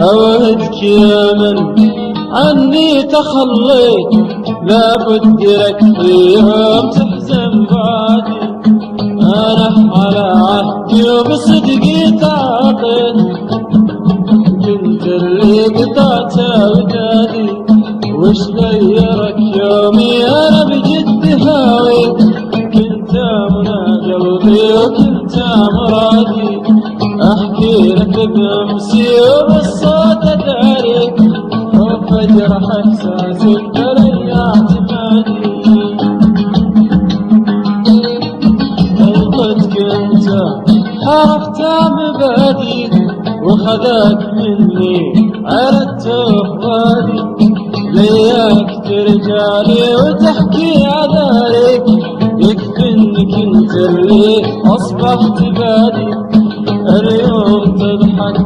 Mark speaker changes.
Speaker 1: أودك يا من عني تخليت، لابد لك في يوم تحزن بعدي. أنا على عهدي وبصدقي تعاطيت، كنت اللي قطعت ودادي. وش غيرك يومي أنا بجد هاويت، كنت منى قلبي وكنت مرادي. أحكي لك بأمسي وبالصوت أداريك، وفجرح إحساسي بلي اعتمادي. غلطت كنت حرقت مبادئ، وخذاك مني عرضت وفادي. لياك ترجالي وتحكي عذاريك، يكفي انك انت اللي اصبحت بادي. اليوم تضحك